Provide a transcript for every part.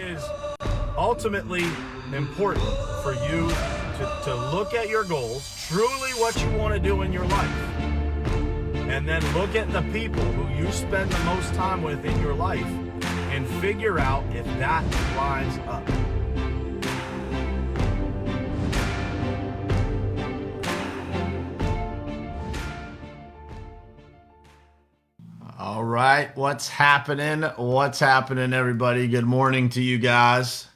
is ultimately important for you to look at your goals, truly what you want to do in your life, and then look at the people who you spend the most time with in your life and figure out if that lines up. All right, what's happening? What's happening, everybody? Good morning to you guys.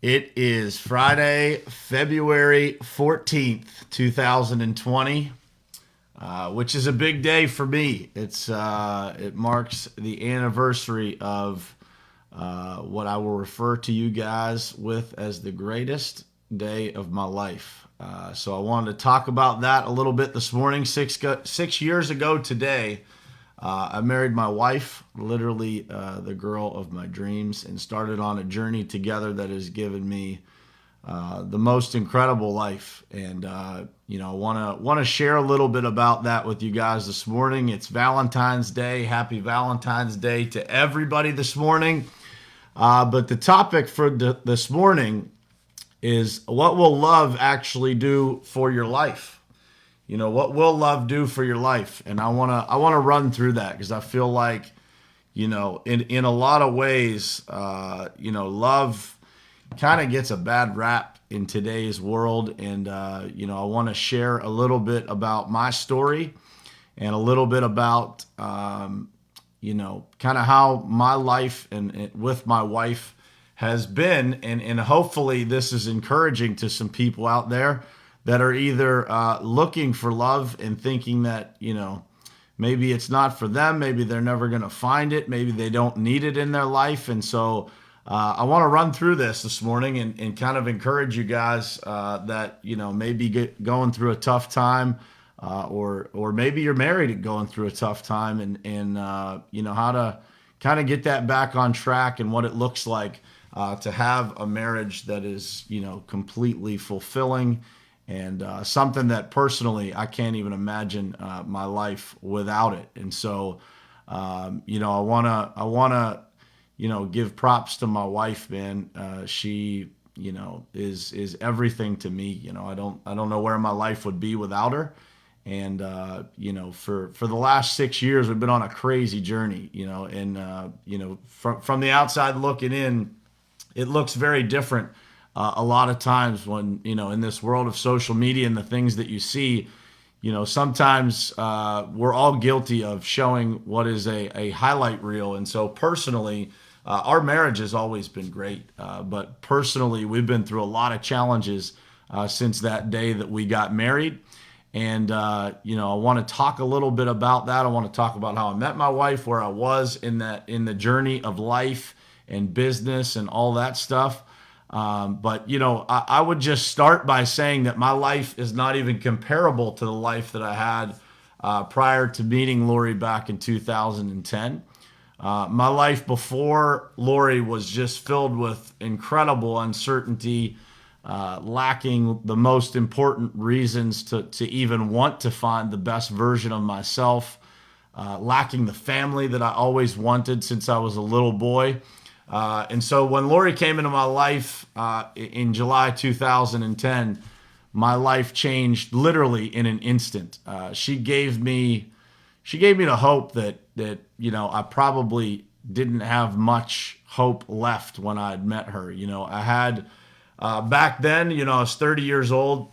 It is Friday, February 14th, 2020, which is a big day for me. It marks the anniversary of what I will refer to you guys with as the greatest day of my life. So I wanted to talk about that a little bit this morning. 6 years ago today, I married my wife, literally the girl of my dreams, and started on a journey together that has given me the most incredible life. And I want to share a little bit about that with you guys this morning. It's Valentine's Day. Happy Valentine's Day to everybody this morning. But the topic for this morning is, what will love actually do for your life? You know, what will love do for your life? And I want to run through that because I feel like, in a lot of ways, love kind of gets a bad rap in today's world. And, I want to share a little bit about my story and a little bit about, kind of how my life and with my wife has been, and hopefully this is encouraging to some people out there that are either looking for love and thinking that, maybe it's not for them, maybe they're never going to find it, maybe they don't need it in their life. And so I want to run through this morning and kind of encourage you guys that, maybe going through a tough time, or maybe you're married and going through a tough time, and how to kind of get that back on track and what it looks like to have a marriage that is, completely fulfilling, and something that personally I can't even imagine my life without it. And so, I wanna, give props to my wife, man. She, is everything to me. I don't know where my life would be without her. And, for the last 6 years, we've been on a crazy journey, from the outside looking in, it looks very different a lot of times when, in this world of social media and the things that you see, sometimes we're all guilty of showing what is a highlight reel. And so personally, our marriage has always been great. But personally, we've been through a lot of challenges since that day that we got married. And, I want to talk a little bit about that. I want to talk about how I met my wife, where I was in the journey of life and business and all that stuff. But I would just start by saying that my life is not even comparable to the life that I had prior to meeting Lori back in 2010. My life before Lori was just filled with incredible uncertainty, lacking the most important reasons to even want to find the best version of myself, lacking the family that I always wanted since I was a little boy. And so when Lori came into my life in July 2010, my life changed literally in an instant. She gave me the hope that I probably didn't have much hope left when I had met her. I had back then, I was 30 years old,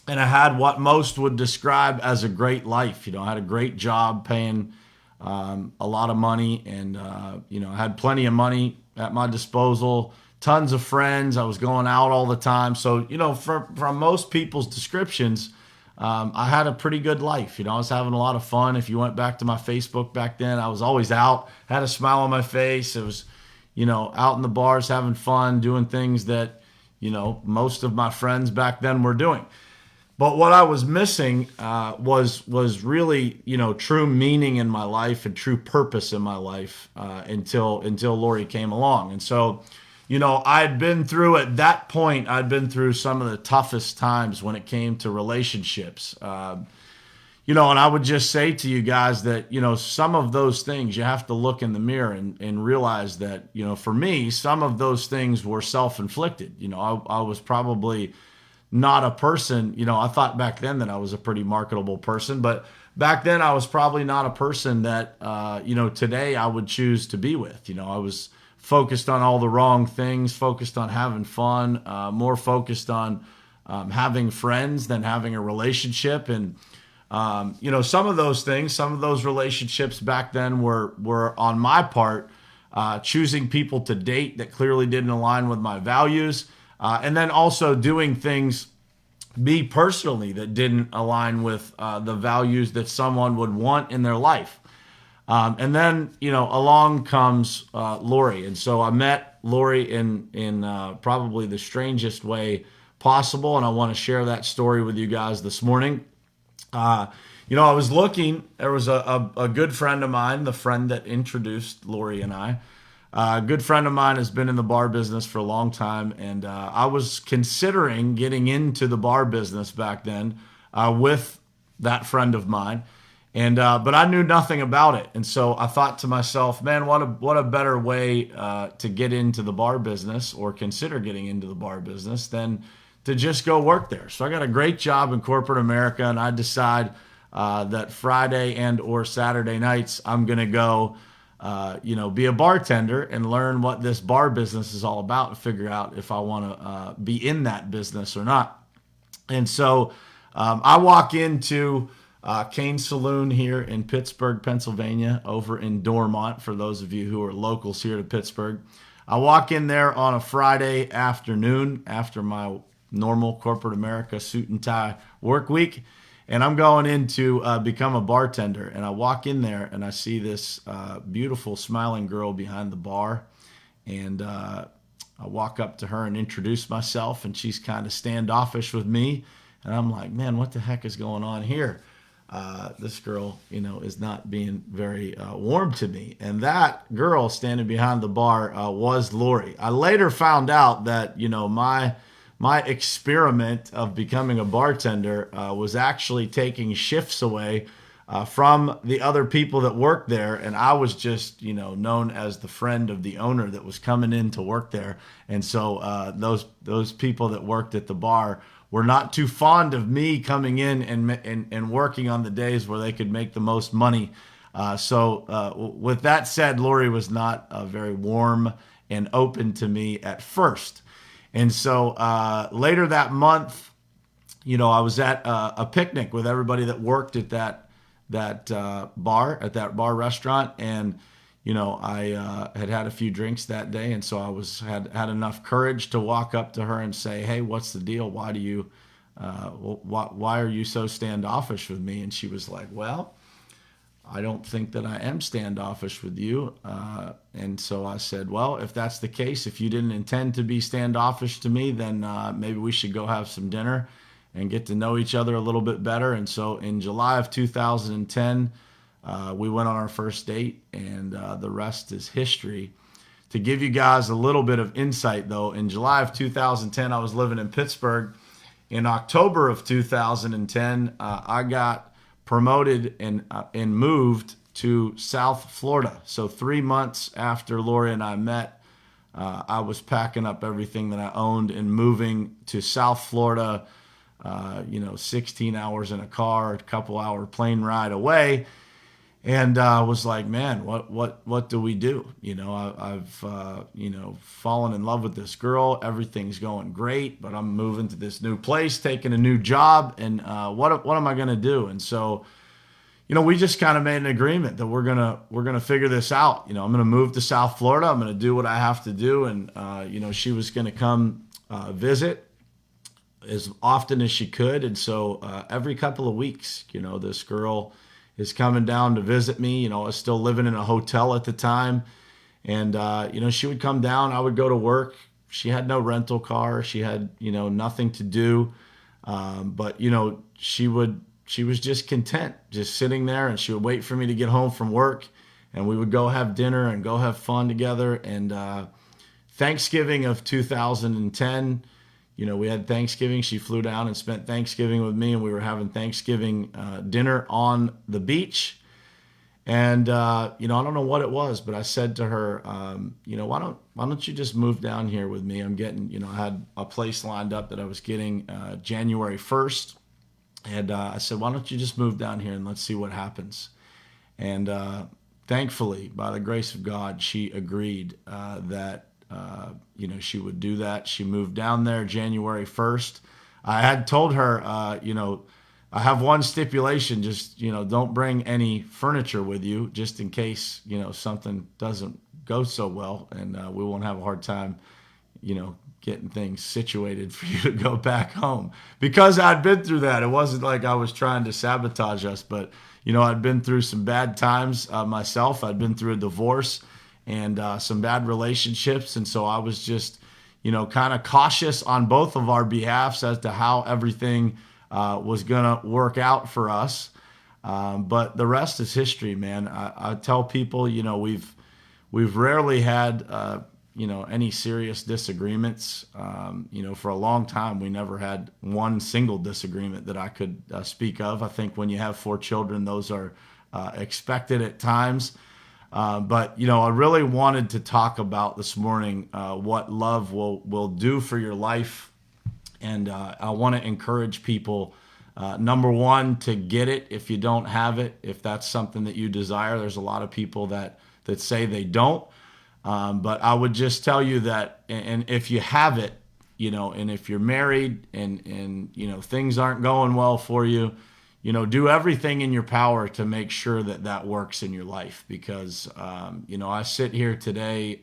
and I had what most would describe as a great life. I had a great job paying a lot of money, and I had plenty of money at my disposal, tons of friends. I was going out all the time. So, from most people's descriptions, I had a pretty good life. I was having a lot of fun. If you went back to my Facebook back then, I was always out, had a smile on my face. It was, out in the bars, having fun, doing things that, most of my friends back then were doing. But what I was missing was really, true meaning in my life and true purpose in my life until Lori came along. And so, I'd been through, at that point, I'd been through some of the toughest times when it came to relationships. And I would just say to you guys that, some of those things you have to look in the mirror and realize that, for me, some of those things were self-inflicted. I was probably not a person, I thought back then that I was a pretty marketable person, but back then I was probably not a person that, today I would choose to be with. I was focused on all the wrong things, focused on having fun, more focused on having friends than having a relationship. And, some of those things, some of those relationships back then were on my part, choosing people to date that clearly didn't align with my values. And then also doing things, me personally, that didn't align with the values that someone would want in their life. And then, along comes Lori. And so I met Lori in probably the strangest way possible. And I want to share that story with you guys this morning. I was looking, there was a good friend of mine, the friend that introduced Lori and I. A good friend of mine has been in the bar business for a long time, and I was considering getting into the bar business back then with that friend of mine, and but I knew nothing about it, and so I thought to myself, man, what a better way to get into the bar business or consider getting into the bar business than to just go work there. So I got a great job in corporate America, and I decide that Friday and or Saturday nights I'm going to go be a bartender and learn what this bar business is all about and figure out if I want to be in that business or not. And so I walk into Kane Saloon here in Pittsburgh, Pennsylvania, over in Dormont, for those of you who are locals here to Pittsburgh. I walk in there on a Friday afternoon after my normal corporate America suit and tie work week. And I'm going in to become a bartender. And I walk in there and I see this beautiful smiling girl behind the bar. And I walk up to her and introduce myself. And she's kind of standoffish with me. And I'm like, man, what the heck is going on here? This girl, is not being very warm to me. And that girl standing behind the bar was Lori. I later found out that, my experiment of becoming a bartender was actually taking shifts away from the other people that worked there. And I was just, known as the friend of the owner that was coming in to work there. And so those people that worked at the bar were not too fond of me coming in and working on the days where they could make the most money. So with that said, Lori was not very warm and open to me at first. And so later that month, I was at a picnic with everybody that worked at that bar restaurant, and I had a few drinks that day, and so I had enough courage to walk up to her and say, "Hey, what's the deal? Why are you so standoffish with me?" And she was like, "Well, I don't think that I am standoffish with you." And so I said, well, if that's the case, if you didn't intend to be standoffish to me, then maybe we should go have some dinner and get to know each other a little bit better. And so in July of 2010, we went on our first date, and the rest is history. To give you guys a little bit of insight, though, in July of 2010, I was living in Pittsburgh. In October of 2010, I got promoted and moved to South Florida. So 3 months after Lori and I met, I was packing up everything that I owned and moving to South Florida, 16 hours in a car, a couple hour plane ride away. And I was like, man, what do we do? I've fallen in love with this girl. Everything's going great, but I'm moving to this new place, taking a new job, and what am I going to do? And so, we just kind of made an agreement that we're gonna figure this out. I'm gonna move to South Florida. I'm gonna do what I have to do, and she was gonna come visit as often as she could. And so every couple of weeks, this girl is coming down to visit me. I was still living in a hotel at the time. And, she would come down. I would go to work. She had no rental car. She had, nothing to do. But she was just content, just sitting there, and she would wait for me to get home from work. And we would go have dinner and go have fun together. And Thanksgiving of 2010, we had Thanksgiving. She flew down and spent Thanksgiving with me, and we were having Thanksgiving dinner on the beach. And I don't know what it was, but I said to her, why don't you just move down here with me? I'm getting, I had a place lined up that I was getting January 1st, and I said, why don't you just move down here and let's see what happens? And thankfully, by the grace of God, she agreed that she would do that. She moved down there January 1st. I had told her, I have one stipulation, just, don't bring any furniture with you just in case, something doesn't go so well, and we won't have a hard time, getting things situated for you to go back home. Because I'd been through that. It wasn't like I was trying to sabotage us, but, I'd been through some bad times myself. I'd been through a divorce and some bad relationships. And so I was just, kind of cautious on both of our behalfs as to how everything was going to work out for us. But the rest is history, man. I tell people, we've rarely had, any serious disagreements. For a long time, we never had one single disagreement that I could speak of. I think when you have 4 children, those are expected at times. But I really wanted to talk about this morning what love will do for your life. And I want to encourage people, number one, to get it if you don't have it, if that's something that you desire. There's a lot of people that say they don't. But I would just tell you that, and if you have it, and if you're married and things aren't going well for you, do everything in your power to make sure that works in your life. Because, I sit here today,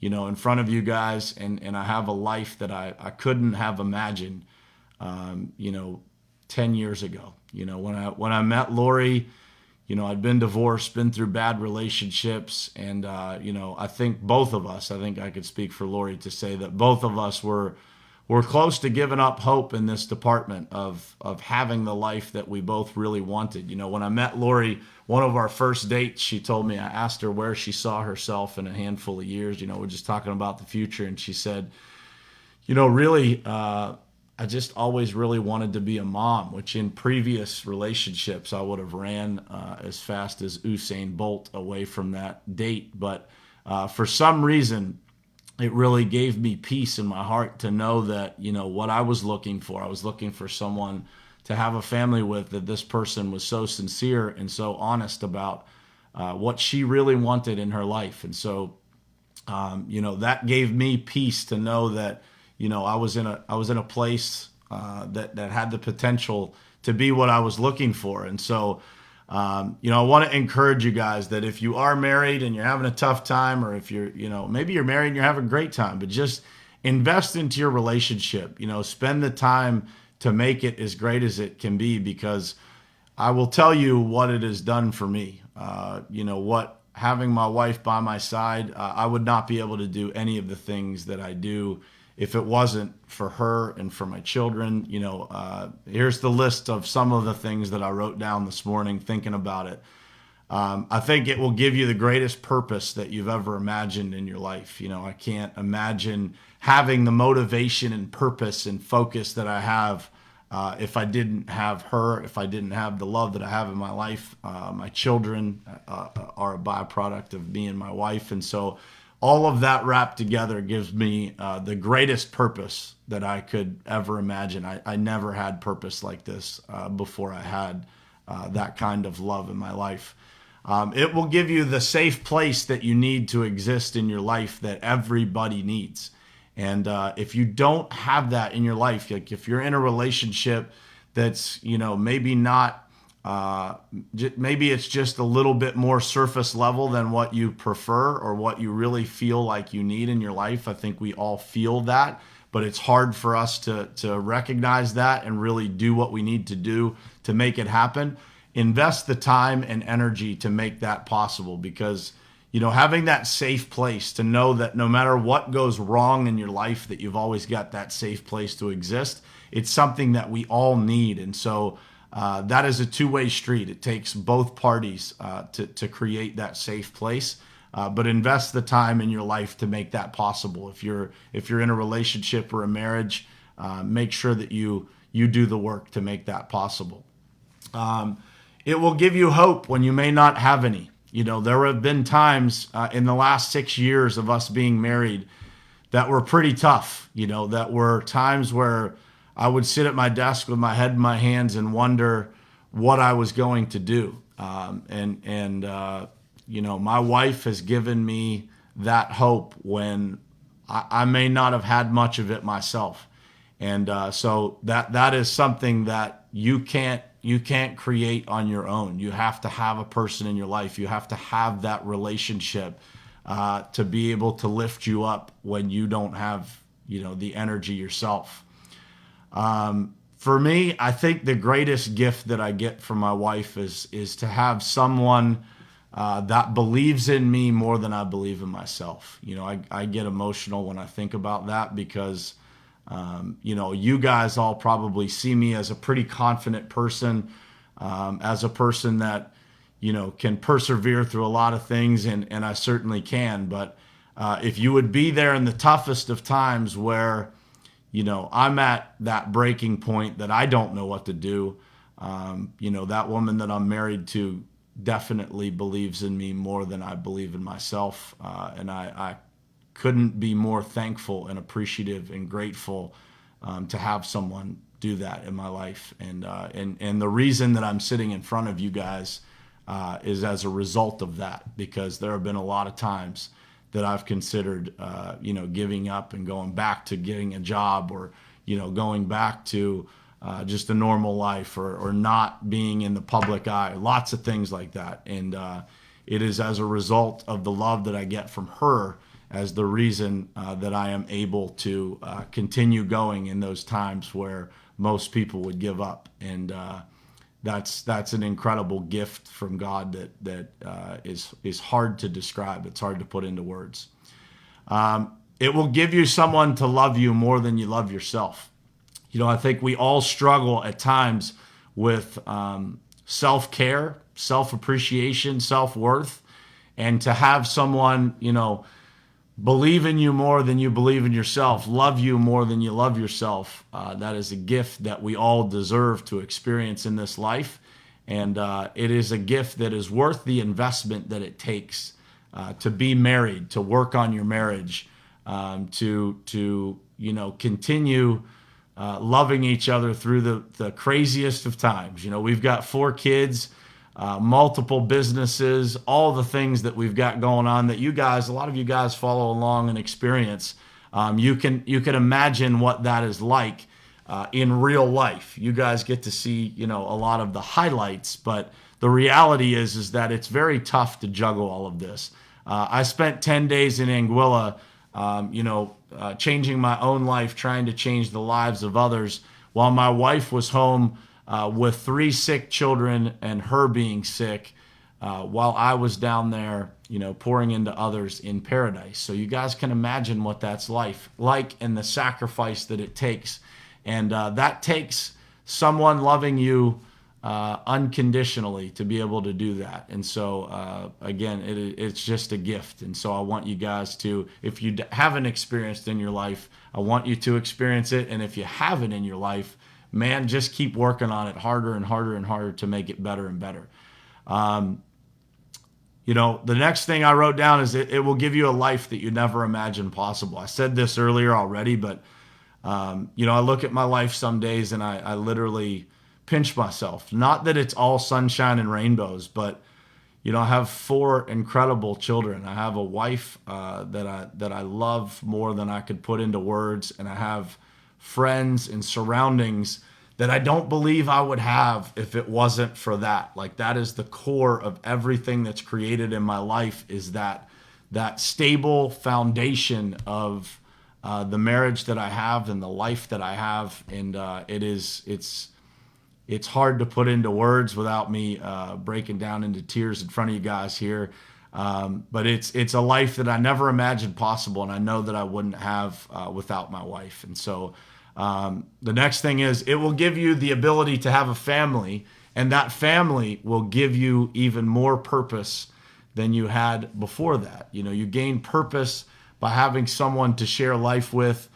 in front of you guys, and I have a life that I couldn't have imagined, 10 years ago. When I met Lori, I'd been divorced, been through bad relationships, and I think both of us, I think I could speak for Lori to say that both of us were close to giving up hope in this department of having the life that we both really wanted. When I met Lori, one of our first dates, she told me, I asked her where she saw herself in a handful of years. We're just talking about the future, and she said, really, I just always really wanted to be a mom, which in previous relationships I would have ran as fast as Usain Bolt away from that date. But for some reason, it really gave me peace in my heart to know that, what I was looking for someone to have a family with, that this person was so sincere and so honest about what she really wanted in her life. And so, that gave me peace to know that, I was in a place that had the potential to be what I was looking for. And so, I want to encourage you guys that if you are married and you're having a tough time, or if you're, maybe you're married and you're having a great time, but just invest into your relationship. Spend the time to make it as great as it can be, because I will tell you what it has done for me. What having my wife by my side, I would not be able to do any of the things that I do if it wasn't for her and for my children. Here's the list of some of the things that I wrote down this morning thinking about it. I think it will give you the greatest purpose that you've ever imagined in your life. I can't imagine having the motivation and purpose and focus that I have if I didn't have her, if I didn't have the love that I have in my life. My children are a byproduct of me and my wife. And so all of that wrapped together gives me the greatest purpose that I could ever imagine. I never had purpose like this before I had that kind of love in my life. It will give you the safe place that you need to exist in your life that everybody needs. And if you don't have that in your life, like if you're in a relationship that's, maybe not, maybe it's just a little bit more surface level than what you prefer or what you really feel like you need in your life. I think we all feel that, but it's hard for us to recognize that and really do what we need to do to make it happen. Invest the time and energy to make that possible, because having that safe place to know that no matter what goes wrong in your life, that you've always got that safe place to exist. It's something that we all need. And so that is a two-way street. It takes both parties to create that safe place. but invest the time in your life to make that possible. If you're in a relationship or a marriage, make sure that you do the work to make that possible. It will give you hope when you may not have any. There have been times in the last 6 years of us being married that were pretty tough. That were times where I would sit at my desk with my head in my hands and wonder what I was going to do. My wife has given me that hope when I may not have had much of it myself. And so that is something that you can't create on your own. You have to have a person in your life. You have to have that relationship to be able to lift you up when you don't have, the energy yourself. For me, I think the greatest gift that I get from my wife is to have someone that believes in me more than I believe in myself. I get emotional when I think about that because you guys all probably see me as a pretty confident person, as a person that, can persevere through a lot of things, and I certainly can. But if you would be there in the toughest of times where, I'm at that breaking point that I don't know what to do, that woman that I'm married to definitely believes in me more than I believe in myself. And I couldn't be more thankful and appreciative and grateful to have someone do that in my life. And the reason that I'm sitting in front of you guys is as a result of that, because there have been a lot of times that I've considered, giving up and going back to getting a job, or, going back to just a normal life, or not being in the public eye, lots of things like that. And it is as a result of the love that I get from her as the reason that I am able to continue going in those times where most people would give up. And that's an incredible gift from God that is hard to describe. It's hard to put into words. It will give you someone to love you more than you love yourself. I think we all struggle at times with self-care, self-appreciation, self-worth, and to have someone, believe in you more than you believe in yourself, love you more than you love yourself. That is a gift that we all deserve to experience in this life. And it is a gift that is worth the investment that it takes to be married, to work on your marriage, to continue loving each other through the craziest of times. We've got 4 kids, multiple businesses, all the things that we've got going on that a lot of you guys follow along and experience. You can imagine what that is like in real life. You guys get to see, a lot of the highlights, but the reality is that it's very tough to juggle all of this. I spent 10 days in Anguilla, changing my own life, trying to change the lives of others, while my wife was home with 3 sick children and her being sick, while I was down there, pouring into others in paradise. So you guys can imagine what that's like, and the sacrifice that it takes. And that takes someone loving you unconditionally to be able to do that. And so, again, it's just a gift. And so I want you guys to, if you haven't experienced in your life, I want you to experience it. And if you haven't in your life, man, just keep working on it harder and harder and harder to make it better and better. The next thing I wrote down is it will give you a life that you never imagined possible. I said this earlier already, but, I look at my life some days and I literally pinch myself. Not that it's all sunshine and rainbows, but, I have 4 incredible children. I have a wife that I love more than I could put into words, and I have friends and surroundings that I don't believe I would have if it wasn't for that. Like, that is the core of everything that's created in my life, is that stable foundation of the marriage that I have and the life that I have. And it's hard to put into words without me breaking down into tears in front of you guys here. But it's a life that I never imagined possible, and I know that I wouldn't have without my wife. And so the next thing is, it will give you the ability to have a family, and that family will give you even more purpose than you had before that. You know, you gain purpose by having someone to share life with.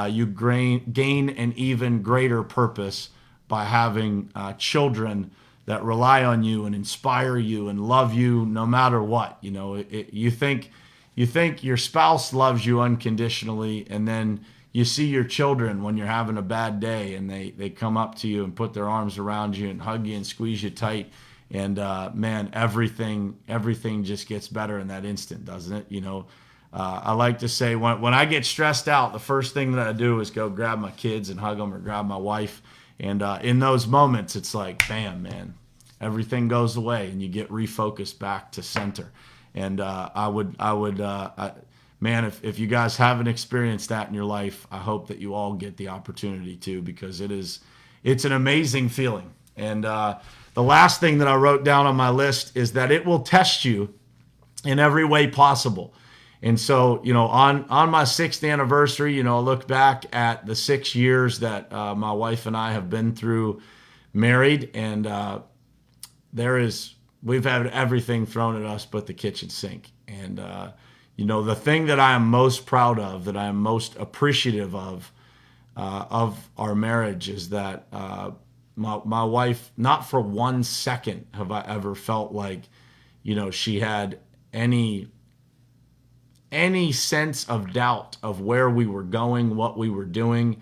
You gain an even greater purpose by having children that rely on you and inspire you and love you no matter what. You know, you think your spouse loves you unconditionally, and then you see your children when you're having a bad day, and they come up to you and put their arms around you and hug you and squeeze you tight. And man, everything just gets better in that instant, doesn't it? You know, I like to say when I get stressed out, the first thing that I do is go grab my kids and hug them, or grab my wife. And in those moments, it's like, bam, man, everything goes away and you get refocused back to center. And man, if you guys haven't experienced that in your life, I hope that you all get the opportunity to, because it's an amazing feeling. And the last thing that I wrote down on my list is that it will test you in every way possible. And so, you know, on my 6th anniversary, you know, I look back at the 6 years that my wife and I have been through married, and we've had everything thrown at us but the kitchen sink. And, you know, the thing that I am most proud of, that I am most appreciative of our marriage, is that my wife, not for 1 second have I ever felt like, you know, she had any sense of doubt of where we were going, what we were doing.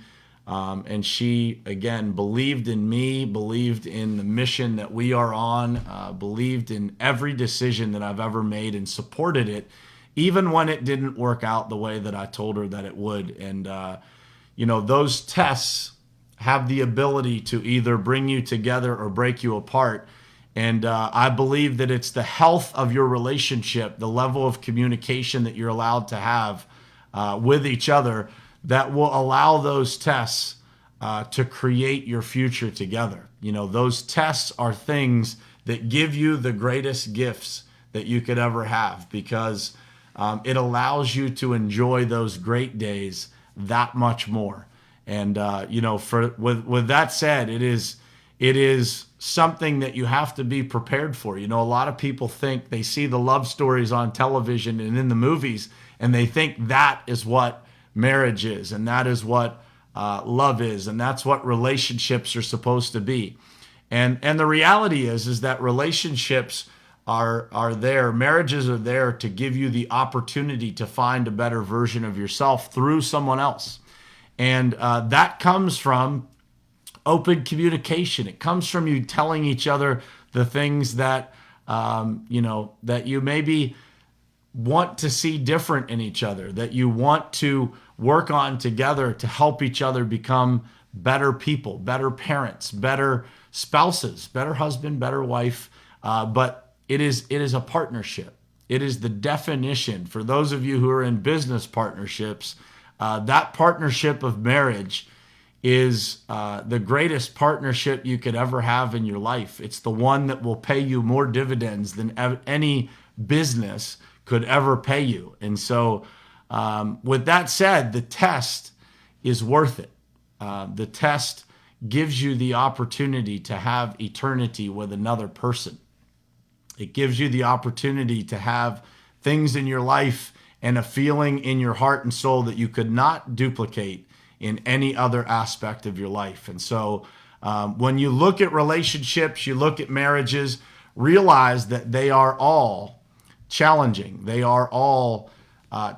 And she, again, believed in me, believed in the mission that we are on, believed in every decision that I've ever made, and supported it, even when it didn't work out the way that I told her that it would. And, you know, those tests have the ability to either bring you together or break you apart. And I believe that it's the health of your relationship, the level of communication that you're allowed to have with each other, that will allow those tests to create your future together. You know, those tests are things that give you the greatest gifts that you could ever have, because it allows you to enjoy those great days that much more. And, you know, with that said, it is something that you have to be prepared for. You know, a lot of people think they see the love stories on television and in the movies, and they think that is what marriage is, and that is what love is, and that's what relationships are supposed to be. And the reality is that relationships are there, marriages are there to give you the opportunity to find a better version of yourself through someone else. And that comes from open communication. It comes from you telling each other the things that, you know, that you maybe want to see different in each other, that you want to work on together to help each other become better people, better parents, better spouses, better husband, better wife. But it is a partnership. It is the definition, for those of you who are in business partnerships, that partnership of marriage is the greatest partnership you could ever have in your life. It's the one that will pay you more dividends than any business could ever pay you. And so with that said, the test is worth it. The test gives you the opportunity to have eternity with another person. It gives you the opportunity to have things in your life and a feeling in your heart and soul that you could not duplicate in any other aspect of your life. And so when you look at relationships, you look at marriages, realize that they are all challenging. They are all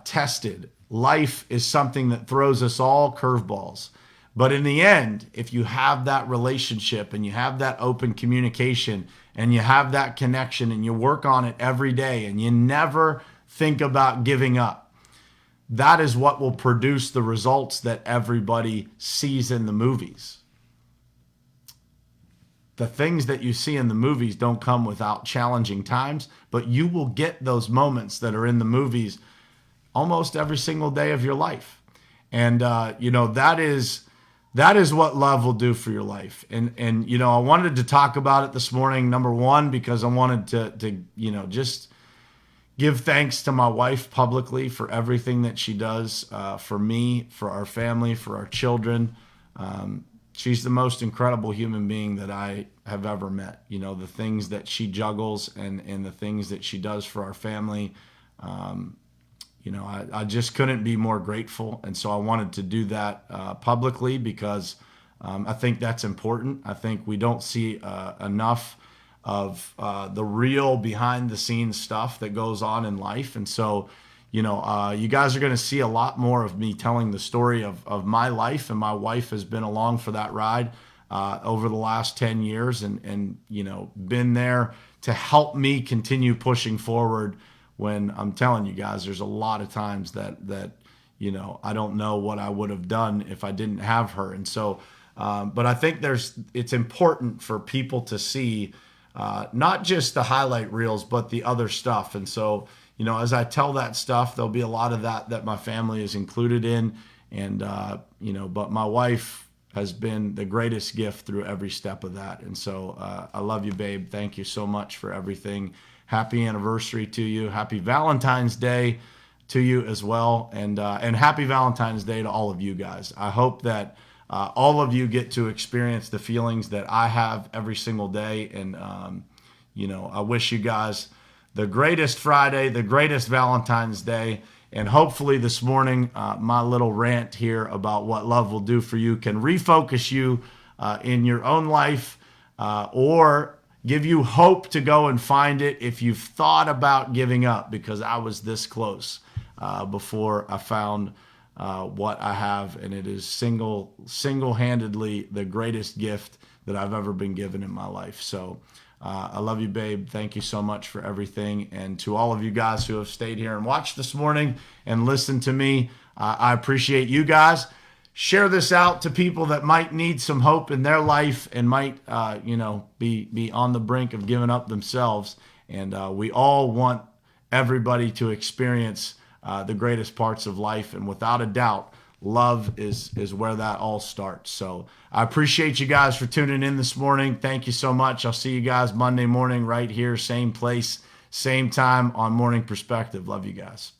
tested. Life is something that throws us all curveballs. But in the end, if you have that relationship and you have that open communication and you have that connection and you work on it every day and you never think about giving up, that is what will produce the results that everybody sees in the movies. The things that you see in the movies don't come without challenging times, but you will get those moments that are in the movies almost every single day of your life. And, you know, that is what love will do for your life. And you know, I wanted to talk about it this morning, number one, because I wanted to you know, just give thanks to my wife publicly for everything that she does for me, for our family, for our children. she's the most incredible human being that I have ever met. You know, the things that she juggles and the things that she does for our family. You know, I just couldn't be more grateful. And so I wanted to do that publicly because I think that's important. I think we don't see enough of the real behind the scenes stuff that goes on in life. And so, you know, you guys are going to see a lot more of me telling the story of my life. And my wife has been along for that ride over the last 10 years and, you know, been there to help me continue pushing forward when I'm telling you guys, there's a lot of times that, you know, I don't know what I would have done if I didn't have her. And so, but I think it's important for people to see not just the highlight reels, but the other stuff. And so, you know, as I tell that stuff, there'll be a lot of that my family is included in. And, you know, but my wife has been the greatest gift through every step of that. And so I love you, babe. Thank you so much for everything. Happy anniversary to you. Happy Valentine's Day to you as well. And happy Valentine's Day to all of you guys. I hope that all of you get to experience the feelings that I have every single day. And, you know, I wish you guys the greatest Friday, the greatest Valentine's Day. And hopefully this morning, my little rant here about what love will do for you can refocus you in your own life or give you hope to go and find it if you've thought about giving up, because I was this close before I found what I have, and it is single-handedly the greatest gift that I've ever been given in my life. So I love you, babe. Thank you so much for everything. And to all of you guys who have stayed here and watched this morning and listened to me, I appreciate you guys. Share this out to people that might need some hope in their life and might, you know, be on the brink of giving up themselves. And we all want everybody to experience the greatest parts of life. And without a doubt, love is where that all starts. So I appreciate you guys for tuning in this morning. Thank you so much. I'll see you guys Monday morning right here, same place, same time on Morning Perspective. Love you guys.